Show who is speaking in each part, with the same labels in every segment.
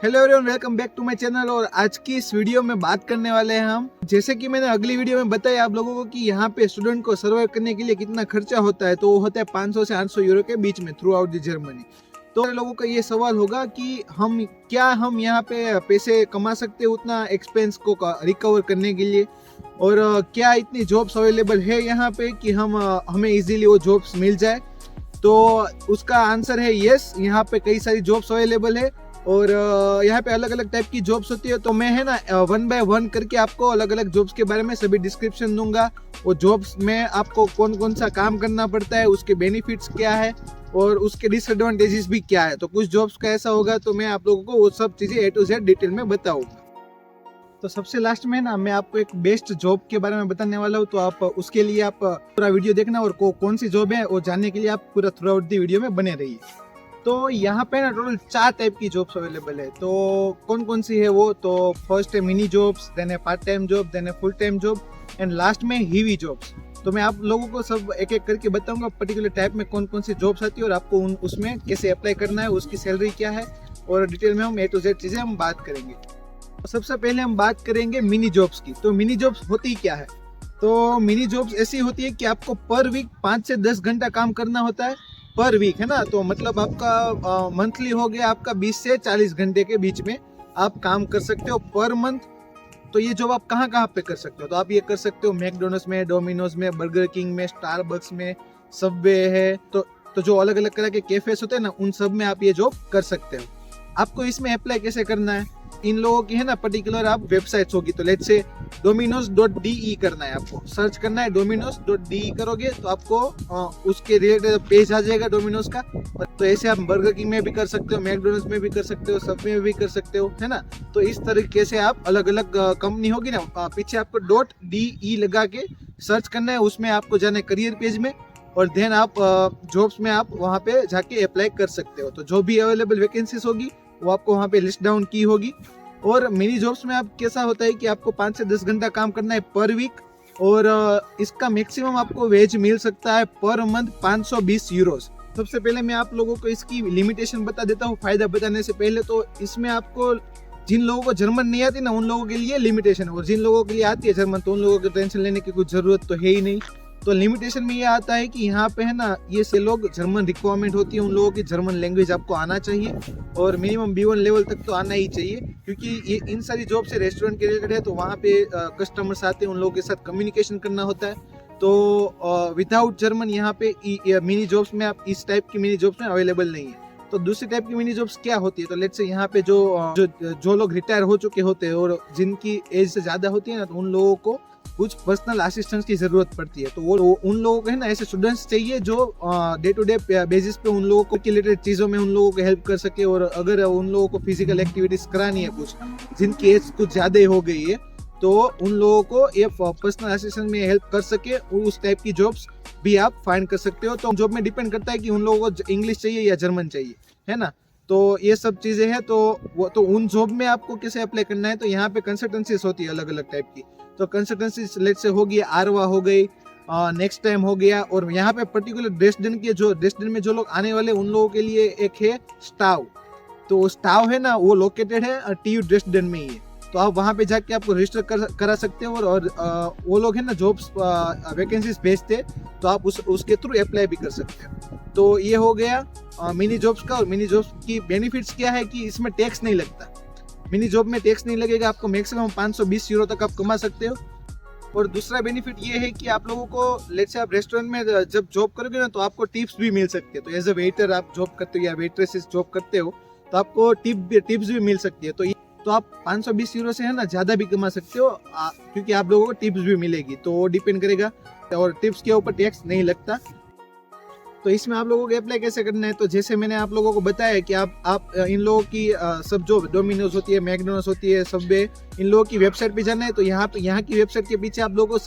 Speaker 1: Hello everyone, welcome back to my channel. और आज की इस वीडियो में बात करने वाले हैं हम, जैसे कि मैंने अगली वीडियो में बताया आप लोगों को कि यहाँ पे स्टूडेंट को सर्वाइव करने के लिए कितना खर्चा होता है। तो वो होता है 500 से 800 यूरो के बीच में थ्रू आउट द जर्मनी। तो लोगों का ये सवाल होगा कि हम यहाँ पे पैसे कमा सकते हैं उतना एक्सपेंस को रिकवर करने के लिए, और क्या इतनी जॉब्स अवेलेबल है यहाँ पे कि हमें इजीली वो जॉब्स मिल जाए। तो उसका आंसर है यस, यहाँ पे कई सारी जॉब्स अवेलेबल है और यहाँ पे अलग अलग टाइप की जॉब्स होती है। तो मैं है ना 1 बाय 1 करके आपको अलग अलग जॉब्स के बारे में सभी डिस्क्रिप्शन दूंगा। वो जॉब्स में आपको कौन कौन सा काम करना पड़ता है, उसके बेनिफिट्स क्या है और उसके डिसएडवांटेजेस भी क्या है। तो कुछ जॉब्स का ऐसा होगा तो मैं आप लोगों को वो सब चीज़ें A to Z डिटेल में बताऊंगा। तो सबसे लास्ट में ना मैं आपको एक बेस्ट जॉब के बारे में बताने वाला हूँ। तो आप उसके लिए आप पूरा वीडियो देखना और कौन सी जॉब है वो जानने के लिए आप पूरा थ्रू आउट दी वीडियो में बने रहिए। तो यहाँ पे ना टोटल 4 टाइप की जॉब्स अवेलेबल है। तो कौन कौन सी है वो, तो फर्स्ट है मिनी जॉब्स, देन है पार्ट टाइम जॉब, देन है full time job and last में हीवी जॉब्स। तो मैं आप लोगों को सब एक एक करके बताऊंगा पर्टिकुलर टाइप में कौन कौन सी जॉब्स आती है और आपको उसमें कैसे अप्लाई करना है, उसकी सैलरी क्या है और डिटेल में हम A to Z चीज़ें हम बात करेंगे। तो सबसे पहले हम बात करेंगे मिनी जॉब्स की। तो मिनी जॉब्स होती क्या है? तो मिनी जॉब्स ऐसी होती है कि आपको पर वीक 5 से 10 घंटा काम करना होता है पर वीक, है ना। तो मतलब आपका मंथली हो गया आपका 20 से 40 घंटे के बीच में आप काम कर सकते हो पर मंथ। तो ये जॉब आप कहाँ कहाँ पे कर सकते हो? तो आप ये कर सकते हो मैकडोनल्ड्स में, डोमिनोज में, बर्गर किंग में, स्टारबक्स में, सबवे है। तो जो अलग अलग तरह के कैफेस होते हैं ना, उन सब में आप ये जॉब कर सकते हो। आपको इसमें अप्लाई कैसे करना है? इन लोगों की है ना पर्टिकुलर आप वेबसाइट्स होगी। तो लेट्स से dominos.de करना है, आपको सर्च करना है dominos.de करोगे तो आपको उसके रिलेटेड पेज आ जाएगा डोमिनोज का। तो ऐसे आप बर्गर किंग में भी कर सकते हो, मैकडोनल्ड्स में भी कर सकते हो, सबवे में भी कर सकते हो, है ना। तो इस तरीके से आप अलग अलग कंपनी होगी ना, पीछे आपको .de लगा के सर्च करना है। उसमें आपको जाना है करियर पेज में और देन आप जॉब्स में आप वहाँ पे जाके अप्लाई कर सकते हो। तो जो भी अवेलेबल वैकेंसीज होगी वो आपको वहाँ पे लिस्ट डाउन की होगी। और मिनी जॉब्स में आप कैसा होता है कि आपको 5 से 10 घंटा काम करना है पर वीक और इसका मैक्सिमम आपको वेज मिल सकता है पर मंथ 520 यूरोस। सबसे पहले मैं आप लोगों को इसकी लिमिटेशन बता देता हूँ फायदा बताने से पहले। तो इसमें आपको जिन लोगों को जर्मन नहीं आती ना उन लोगों के लिए लिमिटेशन है, और जिन लोगों के लिए आती है जर्मन तो उन लोगों को टेंशन लेने की कुछ जरूरत तो है ही नहीं। तो लिमिटेशन में ये आता है कि यहाँ पे है ना ये से लोग जर्मन रिक्वायरमेंट होती है, उन लोगों की जर्मन लैंग्वेज आपको आना चाहिए और मिनिमम B1 लेवल तक तो आना ही चाहिए, क्योंकि ये इन सारी जॉब से रेस्टोरेंट के रिलेटेड है। तो वहाँ पे कस्टमर्स आते हैं, उन लोगों के साथ कम्युनिकेशन करना होता है। तो विदाउट जर्मन यहाँ पे मिनी जॉब्स में आप इस टाइप की मिनी जॉब्स में अवेलेबल नहीं है। तो दूसरी टाइप की मिनी जॉब्स क्या होती है? तो लेट्स से यहाँ पे जो लोग रिटायर हो चुके होते हैं और जिनकी एज से ज्यादा होती है ना, तो उन लोगों को कुछ पर्सनल असिस्टेंस की जरूरत पड़ती है। तो वो उन लोगों को है ना ऐसे स्टूडेंट्स चाहिए जो डे टू डे बेसिस पे उन लोगों को रिलेटेड चीजों में उन लोगों को हेल्प कर सके। और अगर उन लोगों को फिजिकल एक्टिविटीज करानी है कुछ जिनकी एज कुछ ज्यादा ही हो गई है, तो उन लोगों को ये पर्सनल असिस्टेंस में हेल्प कर सके, उस टाइप की जॉब्स भी आप फाइंड कर सकते हो। तो जॉब में डिपेंड करता है कि उन लोगों को इंग्लिश चाहिए या जर्मन चाहिए, है ना। तो ये सब चीजें हैं। तो उन जॉब में आपको कैसे अप्लाई करना है? तो यहाँ पे कंसल्टेंसीज होती है अलग अलग टाइप की। तो कंसल्टेंसी लेट से होगी आरवा हो गई, नेक्स्ट टाइम हो गया। और यहाँ पे पर्टिकुलर ड्रेसडेन में जो लोग आने वाले उन लोगों के लिए एक है स्टाव। तो स्टाव है ना वो लोकेटेड है TU ड्रेसडेन में ही है। तो आप वहाँ पे जाके आपको रजिस्टर करा सकते हो और वो लोग है ना जॉब्स वैकेंसीज भेजते हैं, तो आप उसके थ्रू अप्लाई भी कर सकते हो। तो ये हो गया मिनी जॉब्स का। और मिनी जॉब्स की बेनिफिट्स क्या है कि इसमें टैक्स नहीं लगता। मिनी जॉब में टैक्स नहीं लगेगा, आपको मैक्सिमम 520 यूरो तक आप कमा सकते हो। और दूसरा बेनिफिट ये है कि आप लोगों को लेट्स से आप रेस्टोरेंट में जब जॉब करोगे ना तो आपको टिप्स भी मिल सकती है। तो एज अ वेटर आप जॉब करते हो या वेट्रेसेस जॉब करते हो तो आपको टिप्स भी मिल सकती है। तो आप 520 यूरो से है ना ज़्यादा भी कमा सकते हो, क्योंकि आप लोगों को टिप्स भी मिलेगी। तो वो डिपेंड करेगा और टिप्स के ऊपर टैक्स नहीं लगता। तो इसमें आप लोगों को अप्लाई कैसे करना है? तो जैसे मैंने आप लोगों को बताया कि आप इन लोगों की सब जो डोमिनोज होती है, मैकडोनल्ड्स होती है, सबवे, इन लोगों की वेबसाइट पे जाना है। तो यहाँ की वेबसाइट के पीछे आप लोगों को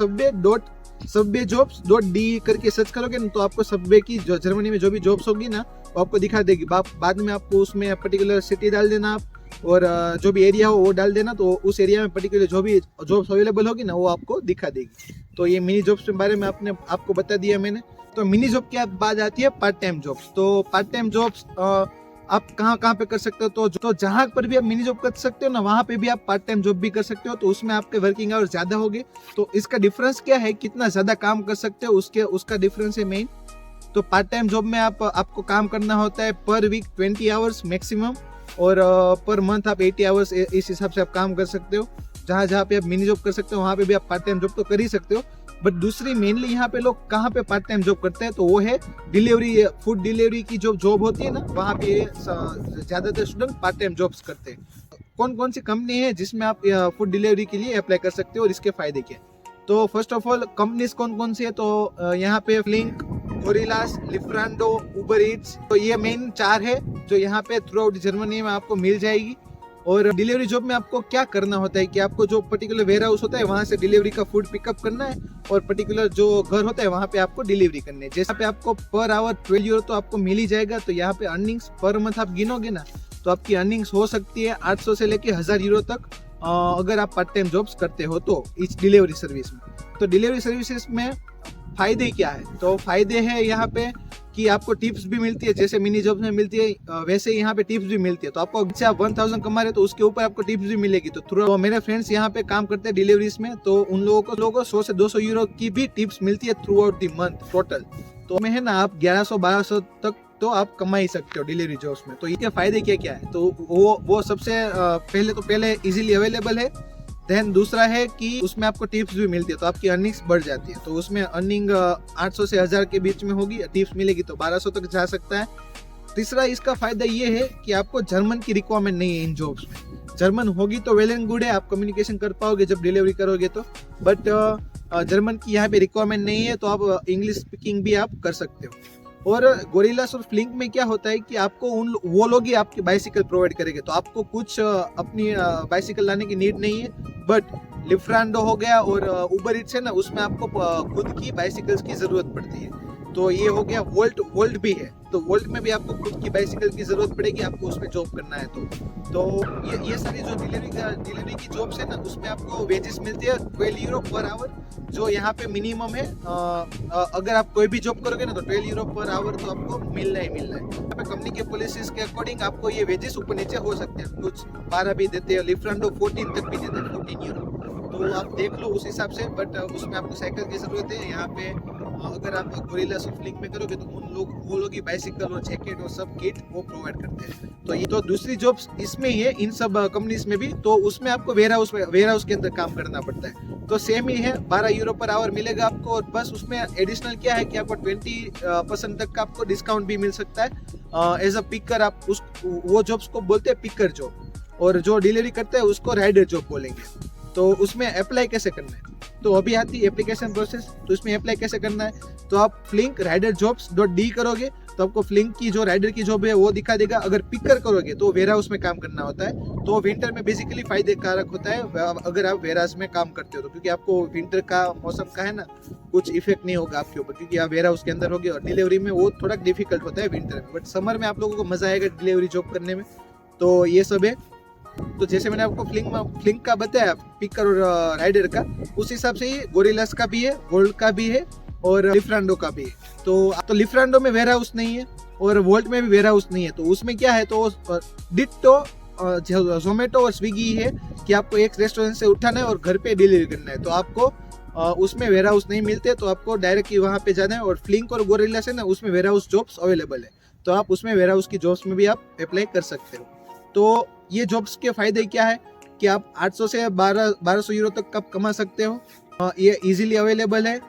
Speaker 1: subwayjobs.de करके सर्च करोगे ना, तो आपको सबवे की जो जर्मनी में जो भी जॉब्स होगी ना वो आपको दिखा देगी। बाद में आपको उसमें पर्टिकुलर सिटी डाल देना आप, और जो भी एरिया हो वो डाल देना। तो उस एरिया में पर्टिकुलर जो भी जॉब्स अवेलेबल होगी ना वो आपको दिखा देगी। तो ये मिनी जॉब्स के बारे में आपको बता दिया मैंने। तो मिनी जॉब के बाद आती है पार्ट टाइम जॉब्स। तो पार्ट टाइम जॉब्स आप कहाँ कहाँ पे कर सकते हो, तो जहाँ पर भी आप मिनी जॉब कर सकते हो ना, वहाँ पे भी आप पार्ट टाइम जॉब भी कर सकते हो। तो उसमें आपके वर्किंग आवर्स ज्यादा होंगे। तो इसका डिफरेंस क्या है, कितना ज्यादा काम कर सकते हो उसका डिफरेंस है मेन। तो पार्ट टाइम जॉब में आपको काम करना होता है पर वीक 20 आवर्स मैक्सिमम, और पर मंथ आप 80 आवर्स इस हिसाब से आप काम कर सकते हो। जहाँ जहाँ पे आप मिनी जॉब कर सकते हो वहाँ पे भी आप पार्ट टाइम जॉब तो कर ही सकते हो। बट दूसरी मेनली यहाँ पे लोग कहाँ पे पार्ट टाइम जॉब करते हैं, तो वो है डिलीवरी, फूड डिलीवरी की जो जॉब होती है ना, वहाँ पे ज्यादातर स्टूडेंट पार्ट टाइम जॉब्स करते हैं। कौन कौन सी कंपनी है जिसमें आप फूड डिलीवरी के लिए अप्लाई कर सकते हो और इसके फायदे क्या है। तो फर्स्ट ऑफ ऑल कंपनीज कौन कौन सी है, तो यहाँ पे फ्लिंक, गोरिल्लास, लिफ्रांडो, उबर ईट्स, तो ये मेन 4 है जो यहाँ पे थ्रू आउट जर्मनी में आपको मिल जाएगी। और डिलीवरी जॉब में आपको क्या करना होता है कि आपको जो पर्टिकुलर वेयर हाउस होता है वहां से डिलीवरी का फूड पिकअप करना है, और पर्टिकुलर जो घर होता है वहां पे आपको डिलीवरी करनी है। जैसे पे आपको पर आवर 12 यूरो तो आपको मिल ही जाएगा। तो यहाँ पे अर्निंग्स पर मंथ आप गिनोगे ना, तो आपकी अर्निंग्स हो सकती है 800 से लेके 1000 यूरो तक, अगर आप पार्ट टाइम जॉब्स करते हो तो इस डिलीवरी सर्विस में। तो डिलीवरी सर्विसेज में फायदे क्या है, तो फायदे हैं यहाँ पे कि आपको टिप्स भी मिलती है, जैसे मिनी जॉब्स में मिलती है वैसे यहाँ पे टिप्स भी मिलती है। तो आपको अच्छा 1000 कमा रहे तो उसके ऊपर आपको टिप्स भी मिलेगी। तो मेरे फ्रेंड्स यहाँ पे काम करते हैं डिलीवरीज में, तो उन लोगों को 100 से 200 यूरो की भी टिप्स मिलती है through out the month total. तो में है ना आप 1100-1200 तक तो आप कमा ही सकते हो डिलीवरी जॉब्स में। तो इसके फायदे क्या क्या है, तो वो सबसे पहले इजीली अवेलेबल है। देन दूसरा है कि उसमें आपको टिप्स भी मिलती है, तो आपकी अर्निंग्स बढ़ जाती है। तो उसमें अर्निंग 800 से 1000 के बीच में होगी, टिप्स मिलेगी तो 1200 तक जा सकता है। तीसरा इसका फायदा ये है कि आपको जर्मन की रिक्वायरमेंट नहीं है इन जॉब्स में। जर्मन होगी तो वेल एंड गुड है, आप कम्युनिकेशन कर पाओगे जब डिलीवरी करोगे तो। बट जर्मन की यहाँ पे रिक्वायरमेंट नहीं है, तो आप इंग्लिश स्पीकिंग भी आप कर सकते हो। और गोरिल्लास और फ्लिंक में क्या होता है कि आपको वो लोग ही आपकी बाइसिकल प्रोवाइड करेंगे, तो आपको कुछ अपनी बाइसिकल लाने की नीड नहीं है। बट लिफ्रांडो हो गया और उबर इट्स है ना, उसमें आपको खुद की बाइसिकल्स की जरूरत पड़ती है। तो ये हो गया। वोल्ट भी है, तो वोल्ट में भी आपको खुद की बाइसिकल की जरूरत पड़ेगी, आपको उसमें जॉब करना है तो ये सारी जो डिलीवरी की जॉब्स है ना, उसमें आपको वेजेस मिलती है 12 यूरो पर आवर, जो यहाँ पे मिनिमम है। अगर आप कोई भी जॉब करोगे ना तो 12 यूरो पर आवर तो आपको मिलना ही मिलना है। यहाँ पे कंपनी के पॉलिसीज के अकॉर्डिंग आपको ये वेजेस ऊपर नीचे हो सकते हैं, कुछ 12 भी देते हैं, लिफ्रांडो 14 तक भी देते हैं, 14 यूरो। तो आप देख लो उस हिसाब से। बट उसमें आपको साइकिल की जरूरत है। यहाँ पे अगर आप गोरिल्लास और फ्लिंक में करोगे तो वो लोग ही बाइसिकल और जैकेट और सब किट वो प्रोवाइड करते हैं। तो ये तो दूसरी जॉब्स इसमें ही है, इन सब कंपनीज में भी। तो उसमें आपको वेयर हाउस के अंदर काम करना पड़ता है। तो सेम ही है, 12 यूरो पर आवर मिलेगा आपको। और बस उसमें एडिशनल क्या है कि आपको 20% तक का आपको डिस्काउंट भी मिल सकता है एज अ पिकर। आप वो जॉब्स को बोलते हैं पिकर जॉब, और जो डिलीवरी करते हैं उसको राइडर जॉब बोलेंगे। तो उसमें अप्लाई कैसे करना है, तो अभी आती है एप्लीकेशन प्रोसेस। तो इसमें अप्लाई कैसे करना है, तो आप फ्लिंक riderjobs.de करोगे तो आपको फ्लिंक की जो राइडर की जॉब है वो दिखा देगा। अगर पिकर करोगे तो वेयर हाउस में काम करना होता है। तो विंटर में बेसिकली फायदे कारक होता है अगर आप वेयर हाउस में काम करते हो तो, क्योंकि आपको विंटर का मौसम का है ना कुछ इफेक्ट नहीं होगा आपके ऊपर, क्योंकि आप वेयर हाउस के अंदर होगे। और डिलीवरी में वो थोड़ा डिफिकल्ट होता है विंटर में, बट समर में आप लोगों को मजा आएगा डिलीवरी जॉब करने में। तो ये सब है। तो जैसे मैंने आपको फ्लिंक का बताया, पिकर और राइडर का, उस हिसाब से ही गोरिल्लास का भी है, वोल्ट का भी है और लिफ्रांडो का भी है। तो लिफ्रांडो में वेयर हाउस नहीं है और वोल्ट में भी वेयर हाउस नहीं है। तो उसमें क्या है, तो डिट्टो जोमेटो और स्विगी है कि आपको एक रेस्टोरेंट से उठाना है और घर पे डिलीवरी करना है। तो आपको उसमें वेयर हाउस नहीं मिलते, तो आपको डायरेक्ट वहाँ पे जाना है। और फ्लिंक और गोरिल्लास है ना, उसमें वेयर हाउस जॉब्स अवेलेबल है, तो आप उसमें वेयर हाउस की जॉब्स में भी आप अप्लाई कर सकते हो। तो ये जॉब्स के फायदे क्या है कि आप 800 से 1200 यूरो तक आप कमा सकते हो। ये इजीली अवेलेबल है।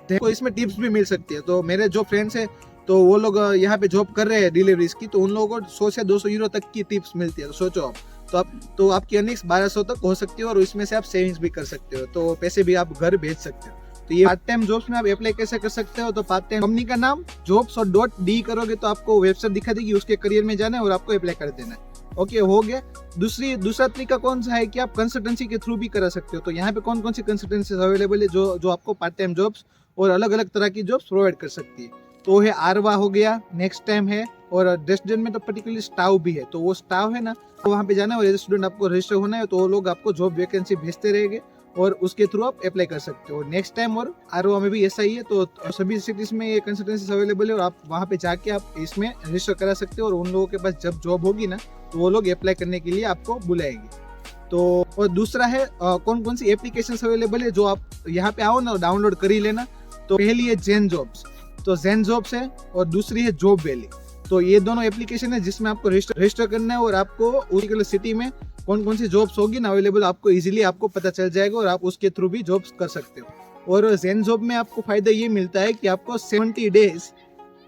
Speaker 1: देखो इसमें टिप्स भी मिल सकती है। तो मेरे जो फ्रेंड्स हैं तो वो लोग यहाँ पे जॉब कर रहे हैं डिलीवरीज की, तो उन लोगों को 100 से 200 यूरो तक की टिप्स मिलती है। तो सोचो आप, तो आपकी अर्निंग्स 1200 तक हो सकती है और इसमें से आप सेविंग्स भी कर सकते हो, तो पैसे भी आप घर भेज सकते हो। तो ये पार्ट टाइम जॉब्स में आप अप्लाई कैसे कर सकते हो, तो पार्ट टाइम कंपनी का नाम jobs.de करोगे तो आपको वेबसाइट दिखा देगी, उसके करियर में जाना है और आपको अप्लाई कर देना है। ओके, हो गया। दूसरा तरीका कौन सा है कि आप कंसल्टेंसी के थ्रू भी करा सकते हो। तो यहाँ पे कौन कौन सी कंसल्टेंसी अवेलेबल है जो आपको पार्ट टाइम जॉब्स और अलग अलग तरह की जॉब्स प्रोवाइड कर सकती है। तो है आरवा हो गया, नेक्स्ट टाइम है, और ड्रेसडेन में तो पर्टिकुलरली स्टाव भी है। तो वो स्टाव है ना, तो वहाँ पे जाना है और एज स्टूडेंट आपको रजिस्टर होना है, तो वो लोग आपको जॉब वैकेंसी भेजते रहेंगे और उसके थ्रू आप अप्लाई कर सकते हो। नेक्स्ट टाइम और आरओ में भी ऐसा ही है, तो सभी सिटीज में ये कंसल्टेंसी अवेलेबल है और आप वहाँ पे जाके आप इसमें रजिस्टर करा सकते हो और उन लोगों के पास जब जॉब होगी ना तो वो लोग अप्लाई करने के लिए आपको बुलाएंगे। तो और दूसरा है कौन कौन सी एप्लीकेशंस अवेलेबल है जो आप यहाँ पे आओ ना डाउनलोड कर ही लेना। तो पहली है जेन जॉब्स, तो जेन जॉब्स है, और दूसरी है जॉब वैली। तो ये दोनों एप्लीकेशन है जिसमें आपको रजिस्टर करना है और आपको पर्टिकुलर सिटी में कौन कौन सी जॉब्स होगी ना अवेलेबल आपको इजीली आपको पता चल जाएगा और आप उसके थ्रू भी जॉब्स कर सकते हो। और जेन जॉब में आपको फायदा ये मिलता है कि आपको 70 डेज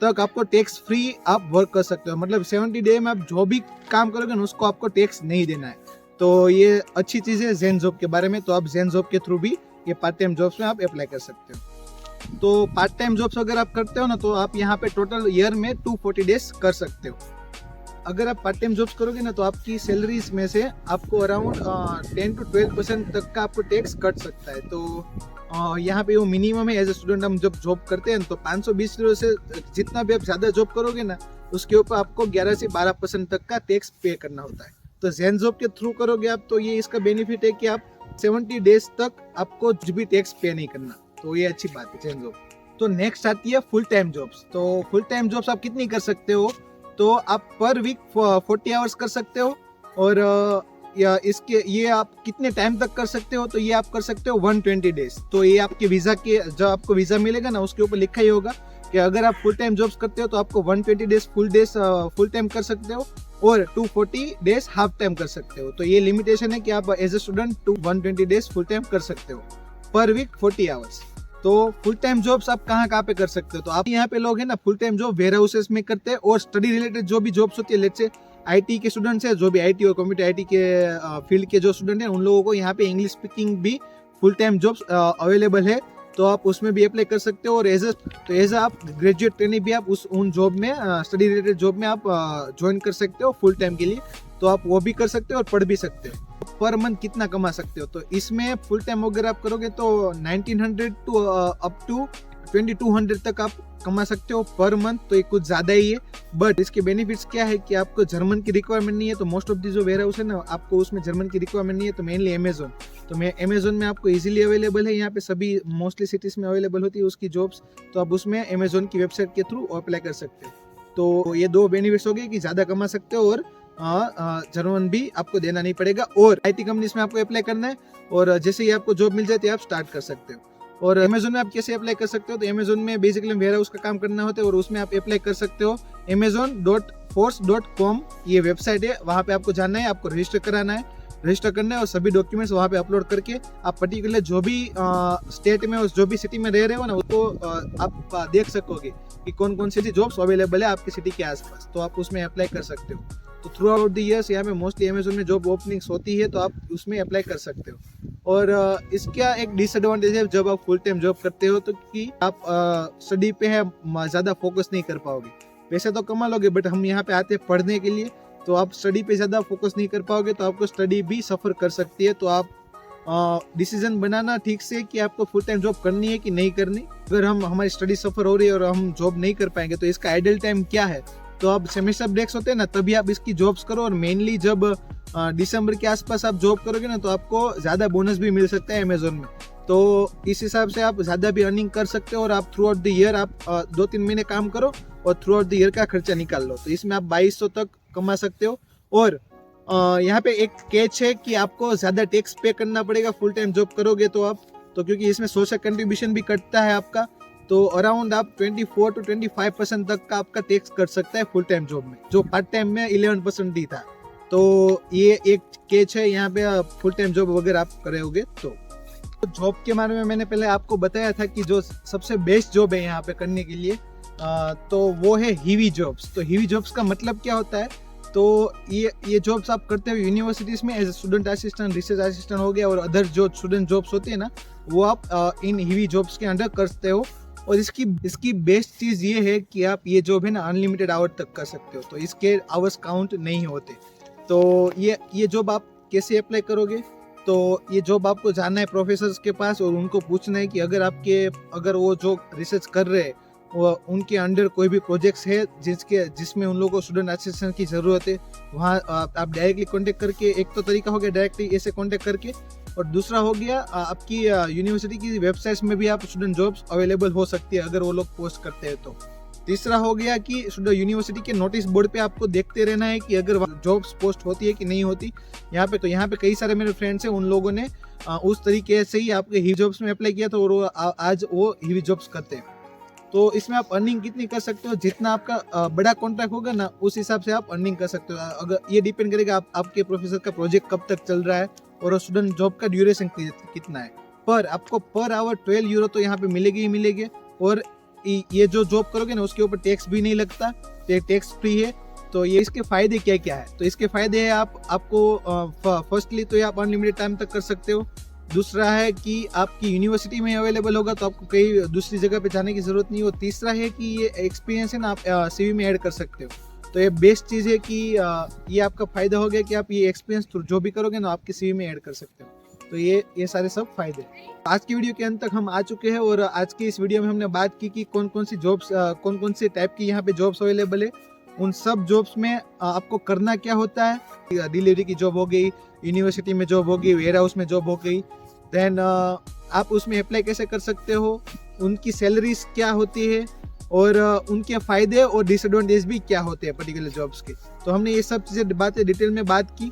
Speaker 1: तक आपको टैक्स फ्री आप वर्क कर सकते हो। मतलब 70 डे में आप जो भी काम करोगे ना उसको आपको टैक्स नहीं देना है। तो ये अच्छी चीज़ है जेन जॉब के बारे में। तो आप जेन जॉब के थ्रू भी ये पार्ट टाइम जॉब्स में आप अप्लाई कर सकते हो। तो पार्ट टाइम जॉब्स अगर आप करते हो ना तो आप यहाँ पे टोटल ईयर में 240 डेज कर सकते हो। अगर आप पार्ट टाइम जॉब्स करोगे ना तो आपकी सैलरीज में से आपको अराउंड 10 to 12% तक का आपको टैक्स कट सकता है। तो यहाँ पे वो मिनिमम है। एज ए स्टूडेंट हम जब जॉब करते हैं तो 520 यूरो से जितना भी आप ज़्यादा जॉब करोगे ना उसके ऊपर आपको 11 से 12% तक का टैक्स पे करना होता है। तो जेन जॉब के थ्रू करोगे आप तो ये इसका बेनिफिट है कि आप 70 डेज तक आपको कुछ भी टैक्स पे नहीं करना। तो ये अच्छी बात है जेन जॉब। तो नेक्स्ट आती है फुल टाइम जॉब्स। तो फुल टाइम जॉब्स आप कितनी कर सकते हो? तो आप पर वीक 40 आवर्स कर सकते हो और या इसके ये आप कितने टाइम तक कर सकते हो? तो ये आप कर सकते हो 120 डेज। तो ये आपके वीज़ा के जब आपको वीज़ा मिलेगा ना उसके ऊपर लिखा ही होगा कि अगर आप फुल टाइम जॉब्स करते हो तो आपको 120 डेज फुल टाइम कर सकते हो और 240 डेज हाफ टाइम कर सकते हो। तो ये लिमिटेशन है कि आप as a student 120 days full time कर सकते हो, पर वीक 40 आवर्स। तो फुल टाइम जॉब्स आप कहाँ पे कर सकते हो? तो आप यहाँ पे लोग हैं ना full time job warehouses में करते हैं और स्टडी रिलेटेड जो भी जॉब्स होती है, लेट्स से आईटी के स्टूडेंट्स है, जो भी आईटी और कंप्यूटर आईटी के फील्ड के जो स्टूडेंट हैं उन लोगों को यहाँ पे इंग्लिश स्पीकिंग भी फुल टाइम जॉब्स अवेलेबल है। तो आप उसमें भी अप्लाई कर सकते हो और एज आप ग्रेजुएट ट्रेनिंग भी आप उन जॉब में स्टडी रिलेटेड जॉब में आप ज्वाइन कर सकते हो फुल टाइम के लिए। तो आप वो भी कर सकते हो और पढ़ भी सकते हो। पर मंथ कितना कमा सकते हो? तो इसमें फुल टाइम अगर आप करोगे तो 1900 टू अप टू 2200 तक आप कमा सकते हो पर मंथ। तो ये कुछ ज़्यादा ही है, बट इसके बेनिफिट्स क्या है कि आपको जर्मन की रिक्वायरमेंट नहीं है। तो मोस्ट ऑफ दी जो वेयर हाउस है ना आपको उसमें जर्मन की रिक्वायरमेंट नहीं है। तो मेनली अमेजोन, तो मैं अमेजोन में आपको इजीली अवेलेबल है। यहाँ पे सभी मोस्टली सिटीज़ में अवेलेबल होती है उसकी जॉब्स। तो आप उसमें अमेजोन की वेबसाइट के थ्रू अप्लाई कर सकते हो। तो ये दो बेनिफिट्स हो गए कि ज़्यादा कमा सकते हो और जर्मन भी आपको देना नहीं पड़ेगा। और आईटी कंपनीज में आपको अप्लाई करना है और जैसे ही आपको जॉब मिल जाती है आप स्टार्ट कर सकते हो। और अमेजोन में आप कैसे अप्लाई कर सकते हो? तो अमेजोन में बेसिकली वेयर हाउस का काम करना होता है और उसमें आप अप्लाई कर सकते हो amazon.force.com ये वेबसाइट है। वहाँ पे आपको जाना है, आपको रजिस्टर कराना है, रजिस्टर करना है और सभी डॉक्यूमेंट्स वहाँ पे अपलोड करके आप पर्टिकुलर जो भी स्टेट में और जो भी सिटी में रह रहे हो ना उसको आप देख सकोगे कि कौन कौन सी जॉब्स अवेलेबल है आपकी सिटी के आसपास। तो आप उसमें अप्लाई कर सकते हो। तो थ्रू आउट द ईयर्स यहाँ पे मोस्टली अमेजोन में जॉब ओपनिंग्स होती है तो आप उसमें अप्लाई कर सकते हो। और इसका एक डिसएडवांटेज है जब आप फुल टाइम जॉब करते हो तो कि आप स्टडी पे है ज़्यादा फोकस नहीं कर पाओगे। वैसे तो कमा लोगे बट हम यहाँ पे आते हैं पढ़ने के लिए, तो आप स्टडी पे ज़्यादा फोकस नहीं कर पाओगे तो आपको स्टडी भी सफ़र कर सकती है। तो आप डिसीजन बनाना ठीक से कि आपको फुल टाइम जॉब करनी है कि नहीं करनी। अगर हमारी स्टडी सफ़र हो रही है और हम जॉब नहीं कर पाएंगे तो इसका आइडल टाइम क्या है? तो आप सेमेस्टर ब्रेक्स होते हैं ना तभी आप इसकी जॉब्स करो और मेनली जब दिसंबर के आसपास आप जॉब करोगे ना तो आपको ज़्यादा बोनस भी मिल सकता है अमेजोन में। तो इस हिसाब से आप ज़्यादा भी अर्निंग कर सकते हो और आप थ्रू आउट द ईयर आप 2-3 महीने काम करो और थ्रू आउट द ईयर का खर्चा निकाल लो। तो इसमें आप 2200 तक कमा सकते हो। और यहाँ पे एक कैच है कि आपको ज़्यादा टैक्स पे करना पड़ेगा फुल टाइम जॉब करोगे तो आप, तो क्योंकि इसमें सोशल कंट्रीब्यूशन भी कटता है आपका। तो अराउंड आप 24 to 25% तक का आपका टैक्स कर सकता है फुल टाइम जॉब में, जो पार्ट टाइम में 11% ही था। तो ये एक केच है यहाँ पे फुल टाइम जॉब अगर आप करोगे तो। जॉब के बारे में मैंने पहले आपको बताया था कि जो सबसे बेस्ट जॉब है यहाँ पे करने के लिए तो वो है हीवी जॉब्स। तो हीवी जॉब्स का मतलब क्या होता है? तो ये जॉब्स आप करते हो यूनिवर्सिटीज़ में as student assistant, research assistant हो गया और अदर जो स्टूडेंट जॉब्स होती है ना वो आप इन हीवी जॉब्स के अंडर करते हो। और इसकी बेस्ट चीज़ ये है कि आप ये जॉब है ना अनलिमिटेड आवर तक कर सकते हो। तो इसके आवर्स काउंट नहीं होते। तो ये जॉब आप कैसे अप्लाई करोगे? तो ये जॉब आपको जाना है प्रोफेसर्स के पास और उनको पूछना है कि अगर वो जो रिसर्च कर रहे हैं वो उनके अंडर कोई भी प्रोजेक्ट्स है जिसमें उन लोगों को स्टूडेंट असिस्टेंट की ज़रूरत है, वहाँ आप डायरेक्टली कांटेक्ट करके, एक तो तरीका हो गया डायरेक्टली ऐसे कांटेक्ट करके, और दूसरा हो गया आपकी यूनिवर्सिटी की वेबसाइट्स में भी आप स्टूडेंट जॉब्स अवेलेबल हो सकती है अगर वो लोग पोस्ट करते हैं तो। तीसरा हो गया कि यूनिवर्सिटी के नोटिस बोर्ड पे आपको देखते रहना है कि अगर जॉब्स पोस्ट होती है कि नहीं होती यहाँ पे। तो यहाँ पे कई सारे मेरे फ्रेंड्स हैं, उन लोगों ने उस तरीके से ही आपके ही जॉब्स में अप्लाई किया था और आज वो ही जॉब्स करते हैं। तो इसमें आप अर्निंग कितनी कर सकते हो, जितना आपका बड़ा कॉन्ट्रैक्ट होगा ना उस हिसाब से आप अर्निंग कर सकते हो। अगर ये डिपेंड करेगा आपके प्रोफेसर का प्रोजेक्ट कब तक चल रहा है और स्टूडेंट जॉब का ड्यूरेशन कितना है। पर आपको पर आवर 12 यूरो तो यहाँ पे मिलेगी ही मिलेगी, और ये जो जॉब करोगे ना उसके ऊपर टैक्स भी नहीं लगता, टैक्स फ्री है। तो ये इसके फायदे क्या क्या है, तो इसके फायदे है आपको फर्स्टली तो ये आप अनलिमिटेड टाइम तक कर सकते हो। दूसरा है कि आपकी यूनिवर्सिटी में अवेलेबल होगा तो आपको कहीं दूसरी जगह पे जाने की ज़रूरत नहीं हो। तीसरा है कि ये एक्सपीरियंस है ना आप CV में ऐड कर सकते हो। तो ये बेस्ट चीज़ है कि ये आपका फ़ायदा हो गया कि आप ये एक्सपीरियंस जो भी करोगे ना आपके CV में ऐड कर सकते हो। तो ये सारे सब फायदे। आज की वीडियो के अंत तक हम आ चुके हैं और आज की इस वीडियो में हमने बात की कि कौन कौन सी जॉब्स, कौन कौन से टाइप की यहाँ पे जॉब्स अवेलेबल है। उन सब जॉब्स में आपको करना क्या होता है। डिलीवरी की जॉब हो गई, यूनिवर्सिटी में जॉब हो गई, वेयर हाउस में जॉब हो गई, देन आप उसमें अप्लाई कैसे कर सकते हो, उनकी सैलरीज क्या होती है और उनके फ़ायदे और डिसएडवांटेज भी क्या होते हैं पर्टिकुलर जॉब्स के। तो हमने ये सब चीज़ें बातें डिटेल में बात की।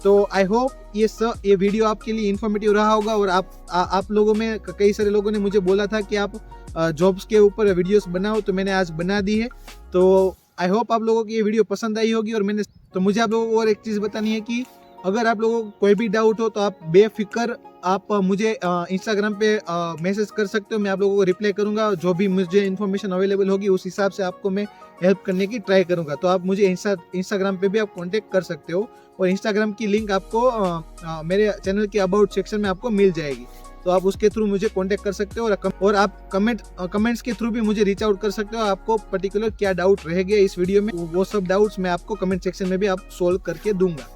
Speaker 1: तो आई होप ये वीडियो आपके लिए इन्फॉर्मेटिव रहा होगा। और आप लोगों में कई सारे लोगों ने मुझे बोला था कि आप जॉब्स के ऊपर वीडियोस बनाओ, तो मैंने आज बना दी है। तो आई होप आप लोगों की ये वीडियो पसंद आई होगी। और मुझे आप लोगों को और एक चीज़ बतानी है कि अगर आप लोगों को कोई भी डाउट हो तो आप बेफिक्र आप मुझे इंस्टाग्राम पे मैसेज कर सकते हो। मैं आप लोगों को रिप्लाई करूंगा, जो भी मुझे इन्फॉर्मेशन अवेलेबल होगी उस हिसाब से आपको मैं हेल्प करने की ट्राई करूंगा। तो आप मुझे इंस्टाग्राम पे भी आप कांटेक्ट कर सकते हो और इंस्टाग्राम की लिंक आपको मेरे चैनल के अबाउट सेक्शन में आपको मिल जाएगी। तो आप उसके थ्रू मुझे कांटेक्ट कर सकते हो और आप कमेंट्स के थ्रू भी मुझे रीच आउट कर सकते हो। आपको पर्टिकुलर क्या डाउट रह गया इस वीडियो में, वो सब डाउट्स मैं आपको कमेंट सेक्शन में भी आप सोल्व करके दूंगा।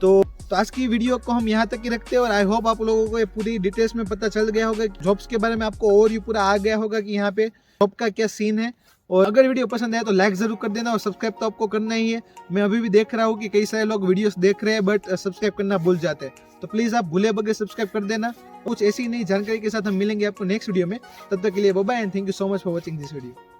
Speaker 1: तो आज की वीडियो को हम यहाँ तक ही रखते हैं और आई होप आप लोगों को ये पूरी डिटेल्स में पता चल गया होगा, जॉब्स के बारे में आपको और ये पूरा आ गया होगा कि यहाँ पे जॉब का क्या सीन है। और अगर वीडियो पसंद आया तो लाइक जरूर कर देना और सब्सक्राइब तो आपको करना ही है। मैं अभी भी देख रहा हूँ कि कई सारे लोग वीडियोस देख रहे हैं बट सब्सक्राइब करना भूल जाते हैं। तो प्लीज आप भूले बगैर सब्सक्राइब कर देना। कुछ ऐसी नई जानकारी के साथ हम मिलेंगे आपको नेक्स्ट वीडियो में। तब तक के लिए bye bye and thank you so much for watching this video.